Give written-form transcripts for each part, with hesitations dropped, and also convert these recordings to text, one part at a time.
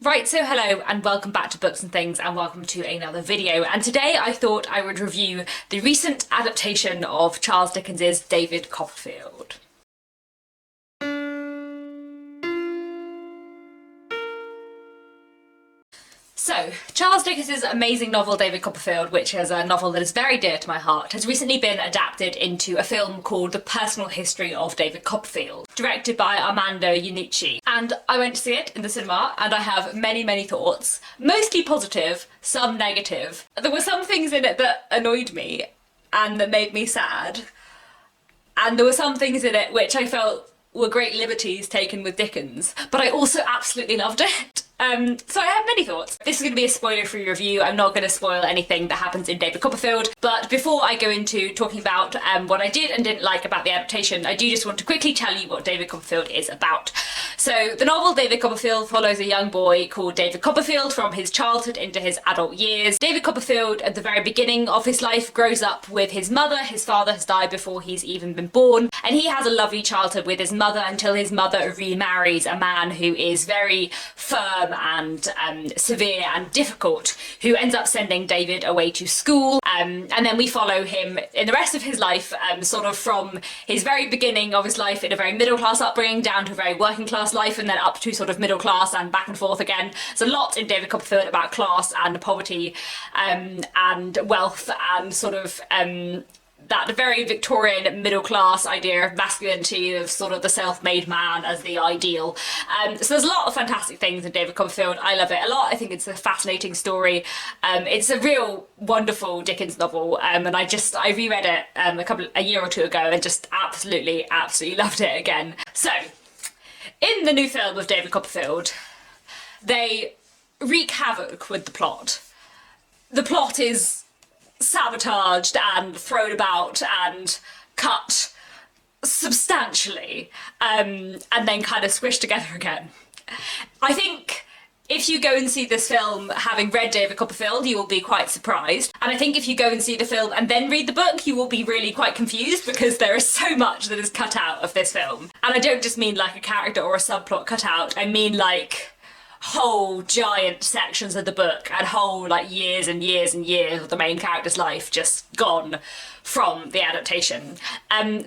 Right, so hello and welcome back to Books and Things and welcome to another video. And today I thought I would review the recent adaptation of Charles Dickens's David Copperfield. So, Charles Dickens's amazing novel David Copperfield, which is a novel that is very dear to my heart, has recently been adapted into a film called The Personal History of David Copperfield, directed by Armando Iannucci. And I went to see it in the cinema and I have many thoughts, mostly positive, some negative. There were some things in it that annoyed me and that made me sad, and there were some things in it which I felt were great liberties taken with Dickens, but I also absolutely loved it. So I have many thoughts. This is going to be a spoiler-free review. I'm not going to spoil anything that happens in David Copperfield, but before I go into talking about what I did and didn't like about the adaptation, I do just want to quickly tell you what David Copperfield is about. So the novel David Copperfield follows a young boy called David Copperfield from his childhood into his adult years. David Copperfield, at the very beginning of his life, grows up with his mother. His father has died before he's even been born, and he has a lovely childhood with his mother until his mother remarries a man who is very firm and severe and difficult, who ends up sending David away to school, and then we follow him in the rest of his life, sort of from his very beginning of his life in a very middle class upbringing down to a very working class life, and then up to sort of middle class and back and forth again. There's a lot in David Copperfield about class and poverty and wealth and sort of that very Victorian middle class idea of masculinity, of sort of the self-made man as the ideal. So there's a lot of fantastic things in David Copperfield. I love it a lot. I think it's a fascinating story. It's a real wonderful Dickens novel, and I reread it a year or two ago and just absolutely loved it again. So in the new film of David Copperfield, they wreak havoc with the plot. The plot is sabotaged and thrown about and cut substantially, and then kind of squished together again. I think if you go and see this film having read David Copperfield, you will be quite surprised. And I think if you go and see the film and then read the book, you will be really quite confused because there is so much that is cut out of this film. And I don't just mean like a character or a subplot cut out, I mean like whole giant sections of the book and whole like years and years and years of the main character's life just gone from the adaptation.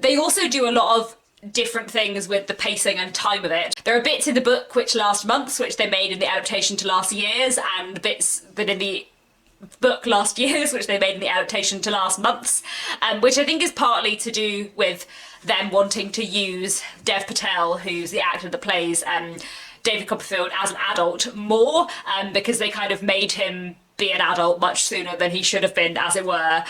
They also do a lot of different things with the pacing and time of it. There are bits in the book which last months, which they made in the adaptation to last years, and bits that in the book last years, which they made in the adaptation to last months, which I think is partly to do with them wanting to use Dev Patel, who's the actor that plays David Copperfield, as an adult more, because they kind of made him be an adult much sooner than he should have been, as it were.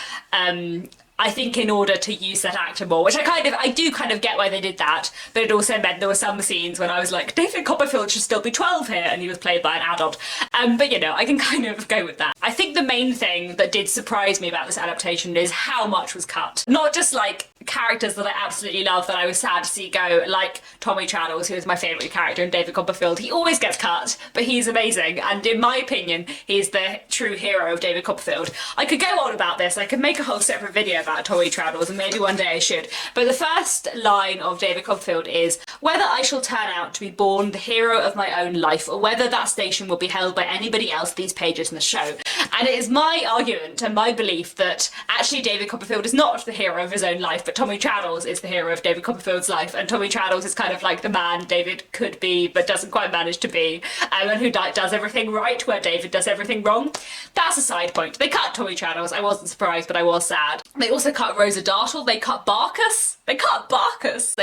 I think in order to use that actor more, which I do kind of get why they did that, but it also meant there were some scenes when I was like, David Copperfield should still be 12 here, and he was played by an adult. But you know, I can kind of go with that. I think the main thing that did surprise me about this adaptation is how much was cut. Not just like characters that I absolutely love that I was sad to see go, like Tommy Traddles, who is my favourite character in David Copperfield. He always gets cut, but he's amazing, and in my opinion, he's the true hero of David Copperfield. I could go on about this, I could make a whole separate video about Tommy Traddles, and maybe one day I should. But the first line of David Copperfield is, "Whether I shall turn out to be born the hero of my own life, or whether that station will be held by anybody else, these pages must show." And it is my argument and my belief that actually David Copperfield is not the hero of his own life, but Tommy Traddles is the hero of David Copperfield's life, and Tommy Traddles is kind of like the man David could be but doesn't quite manage to be, and who does everything right where David does everything wrong. That's a side point. They cut Tommy Traddles. I wasn't surprised, but I was sad. They also cut Rosa Dartle. They cut Barkus. They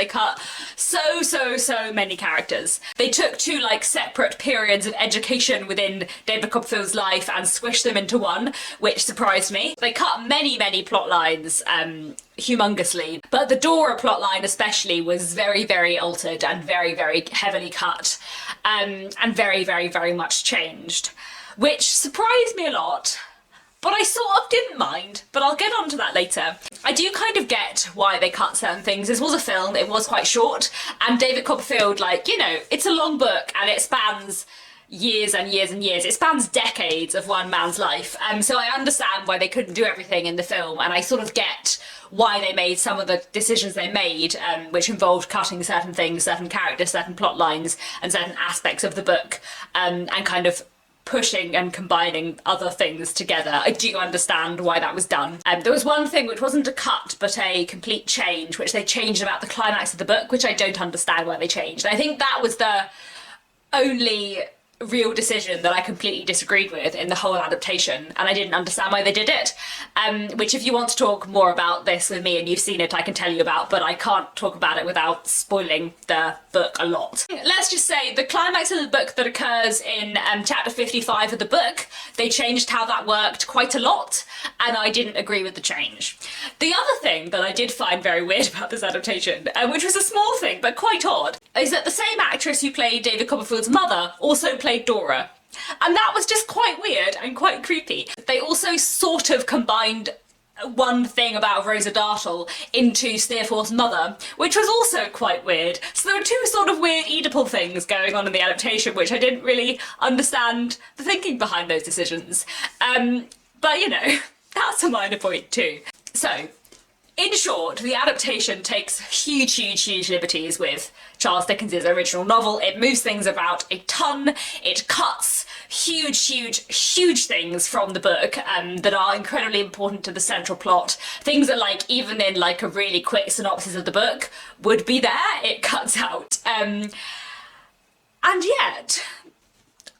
cut so many characters. They took two like separate periods of education within David Copperfield's life and squished them into one, which surprised me. They cut many plot lines humongously, but the Dora plotline especially was very altered and very heavily cut, and very much changed, which surprised me a lot. But I sort of didn't mind, but I'll get onto that later. I do kind of get why they cut certain things. This was a film, it was quite short, and David Copperfield, like, you know, it's a long book and it spans years and years and years. It spans decades of one man's life. So I understand why they couldn't do everything in the film, and I sort of get why they made some of the decisions they made, which involved cutting certain things, certain characters, certain plot lines, and certain aspects of the book, and kind of pushing and combining other things together. I do understand why that was done. There was one thing which wasn't a cut but a complete change, which they changed about the climax of the book, which I don't understand why they changed. I think that was the only real decision that I completely disagreed with in the whole adaptation, and I didn't understand why they did it, which if you want to talk more about this with me and you've seen it, I can tell you about, but I can't talk about it without spoiling the book a lot. Let's just say the climax of the book that occurs in chapter 55 of the book, they changed how that worked quite a lot, and I didn't agree with the change. The other thing that I did find very weird about this adaptation, which was a small thing but quite odd, is that the same actress who played David Copperfield's mother also played Dora. And that was just quite weird and quite creepy. They also sort of combined one thing about Rosa Dartle into Steerforth's mother, which was also quite weird. So there were two sort of weird Oedipal things going on in the adaptation, which I didn't really understand the thinking behind those decisions. But you know, that's a minor point too. So, in short, the adaptation takes huge liberties with Charles Dickens's original novel. It moves things about a ton. It cuts huge things from the book that are incredibly important to the central plot. Things that, like, even in like a really quick synopsis of the book would be there, it cuts out. And yet,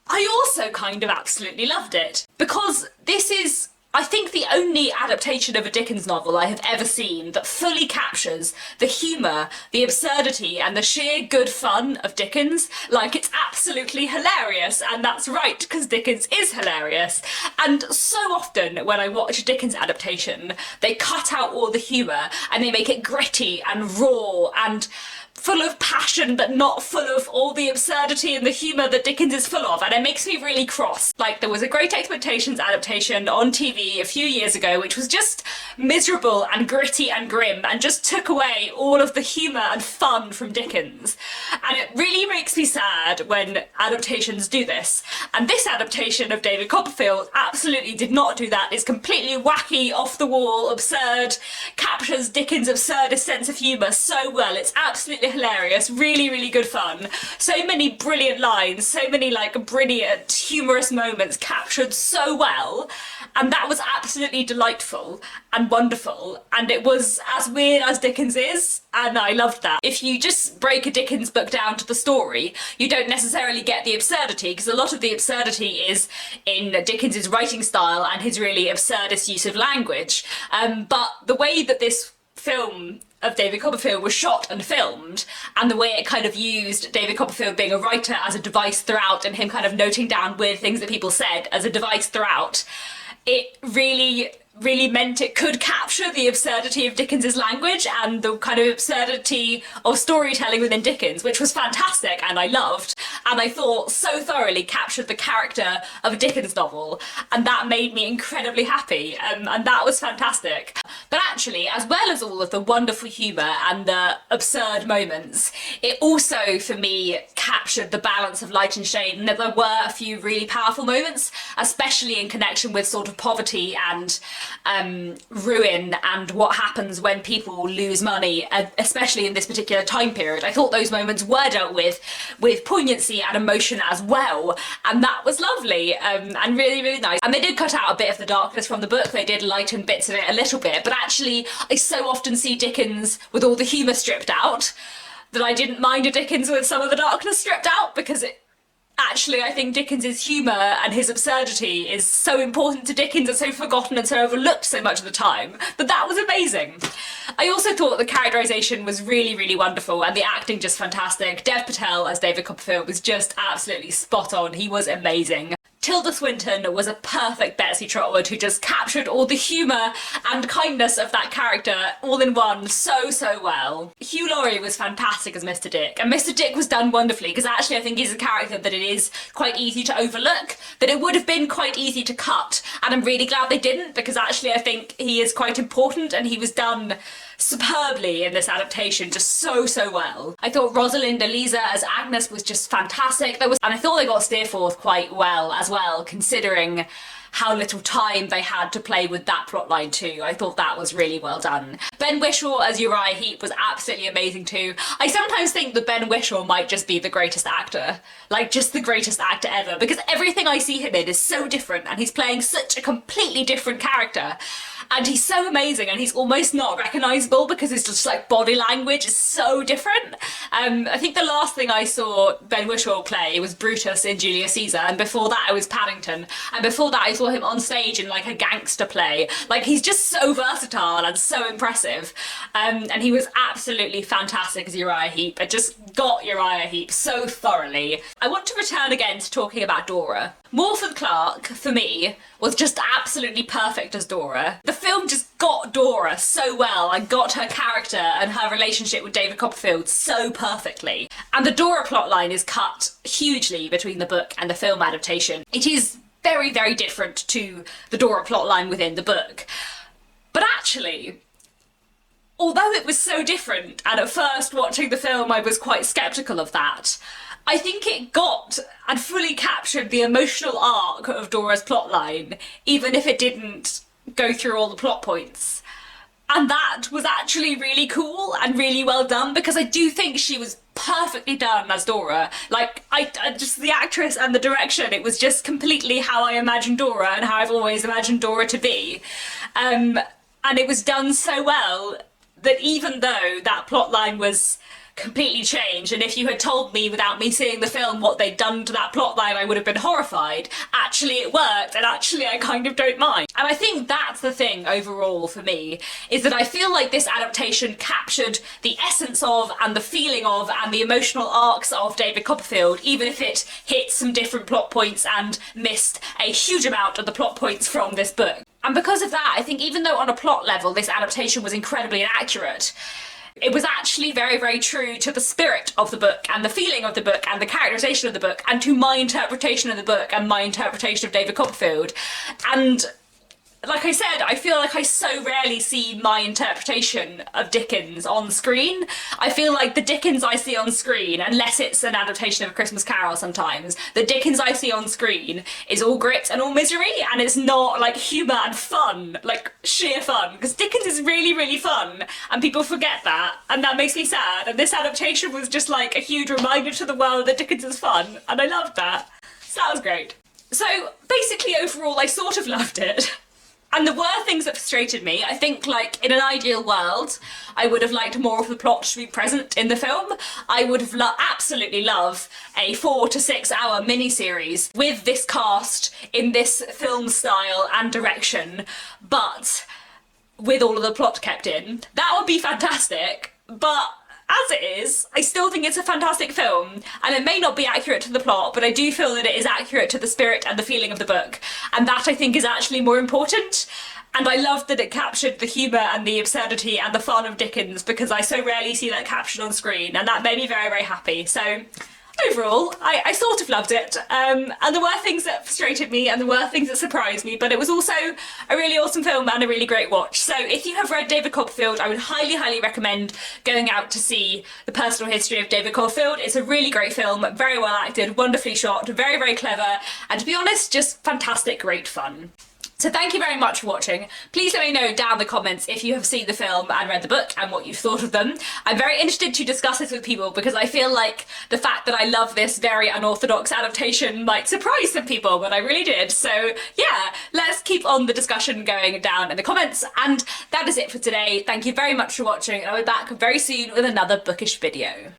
I also kind of absolutely loved it, because this is, I think, the only adaptation of a Dickens novel I have ever seen that fully captures the humour, the absurdity, and the sheer good fun of Dickens. Like, it's absolutely hilarious, and that's right, because Dickens is hilarious. And so often when I watch a Dickens adaptation, they cut out all the humour and they make it gritty and raw and full of passion, but not full of all the absurdity and the humour that Dickens is full of, and it makes me really cross. Like, there was a Great Expectations adaptation on TV a few years ago which was just miserable and gritty and grim and just took away all of the humour and fun from Dickens. And it really makes me sad when adaptations do this. And this adaptation of David Copperfield absolutely did not do that. It's completely wacky, off the wall, absurd, captures Dickens' absurdist sense of humour so well. It's absolutely hilarious, really good fun. So many brilliant lines, so many like brilliant humorous moments captured so well, and that was absolutely delightful and wonderful, and it was as weird as Dickens is, and I loved that. If you just break a Dickens book down to the story, you don't necessarily get the absurdity, because a lot of the absurdity is in Dickens's writing style and his really absurdist use of language. But the way that this film of David Copperfield was shot and filmed, and the way it kind of used David Copperfield being a writer as a device throughout, and him kind of noting down weird things that people said as a device throughout, it really meant it could capture the absurdity of Dickens's language and the kind of absurdity of storytelling within Dickens, which was fantastic and I loved, and I thought so thoroughly captured the character of a Dickens novel, and that made me incredibly happy, and that was fantastic. But actually, as well as all of the wonderful humour and the absurd moments, it also, for me, captured the balance of light and shade, and there were a few really powerful moments, especially in connection with sort of poverty and ruin and what happens when people lose money, especially in this particular time period. I thought those moments were dealt with poignancy and emotion as well, and that was lovely, and really nice. And they did cut out a bit of the darkness from the book. They did lighten bits of it a little bit, but actually I so often see Dickens with all the humour stripped out that I didn't mind a Dickens with some of the darkness stripped out, because actually, I think Dickens's humour and his absurdity is so important to Dickens and so forgotten and so overlooked so much of the time, but that was amazing. I also thought the characterisation was really wonderful, and the acting just fantastic. Dev Patel as David Copperfield was just absolutely spot on. He was amazing. Tilda Swinton was a perfect Betsy Trotwood who just captured all the humour and kindness of that character all in one so well. Hugh Laurie was fantastic as Mr. Dick, and Mr. Dick was done wonderfully, because actually I think he's a character that it is quite easy to overlook, that it would have been quite easy to cut, and I'm really glad they didn't, because actually I think he is quite important and he was done superbly in this adaptation, just so well. I thought Rosalinda Lisa as Agnes was just fantastic. And I thought they got Steerforth quite well as well, considering how little time they had to play with that plotline too. I thought that was really well done. Ben Whishaw as Uriah Heep was absolutely amazing too. I sometimes think that Ben Whishaw might just be the greatest actor, like just the greatest actor ever, because everything I see him in is so different and he's playing such a completely different character. And he's so amazing, and he's almost not recognisable because his just like body language is so different. I think the last thing I saw Ben Whishaw play was Brutus in Julius Caesar, and before that it was Paddington, and before that I saw him on stage in like a gangster play. Like, he's just so versatile and so impressive. And he was absolutely fantastic as Uriah Heep. I just got Uriah Heep so thoroughly. I want to return again to talking about Dora. Morfydd Clark, for me, was just absolutely perfect as Dora. The film just got Dora so well and got her character and her relationship with David Copperfield so perfectly. And the Dora plotline is cut hugely between the book and the film adaptation. It is very different to the Dora plotline within the book. But actually, although it was so different, and at first watching the film I was quite sceptical of that, I think it got and fully captured the emotional arc of Dora's plotline, even if it didn't go through all the plot points. And that was actually really cool and really well done, because I do think she was perfectly done as Dora. Like, I just, the actress and the direction, it was just completely how I imagined Dora and how I've always imagined Dora to be. And it was done so well that even though that plotline was completely changed, and if you had told me without me seeing the film what they'd done to that plotline, I would have been horrified. Actually it worked, and actually I kind of don't mind. And I think that's the thing overall for me, is that I feel like this adaptation captured the essence of, and the feeling of, and the emotional arcs of David Copperfield, even if it hit some different plot points and missed a huge amount of the plot points from this book. And because of that, I think even though on a plot level this adaptation was incredibly inaccurate, it was actually very true to the spirit of the book and the feeling of the book and the characterization of the book and to my interpretation of the book and my interpretation of David Copperfield. And like I said, I feel like I so rarely see my interpretation of Dickens on screen. I feel like the Dickens I see on screen, unless it's an adaptation of A Christmas Carol sometimes, the Dickens I see on screen is all grit and all misery, and it's not like humour and fun, like sheer fun, because Dickens is really fun, and people forget that, and that makes me sad. And this adaptation was just like a huge reminder to the world that Dickens is fun, and I loved that. So that was great. So basically overall I sort of loved it. And there were things that frustrated me. I think, like, in an ideal world, I would have liked more of the plot to be present in the film. I would have absolutely loved a 4 to 6 hour miniseries with this cast in this film style and direction, but with all of the plot kept in. That would be fantastic, but as it is, I still think it's a fantastic film, and it may not be accurate to the plot, but I do feel that it is accurate to the spirit and the feeling of the book, and that I think is actually more important. And I loved that it captured the humour and the absurdity and the fun of Dickens, because I so rarely see that captured on screen, and that made me very happy. So overall, I sort of loved it, and there were things that frustrated me and there were things that surprised me, but it was also a really awesome film and a really great watch. So if you have read David Copperfield, I would highly recommend going out to see The Personal History of David Copperfield. It's a really great film, very well acted, wonderfully shot, very clever, and to be honest, just fantastic, great fun. So thank you very much for watching. Please let me know down in the comments if you have seen the film and read the book and what you've thought of them. I'm very interested to discuss this with people, because I feel like the fact that I love this very unorthodox adaptation might surprise some people, but I really did. So yeah, let's keep on the discussion going down in the comments. And that is it for today. Thank you very much for watching, and I'll be back very soon with another bookish video.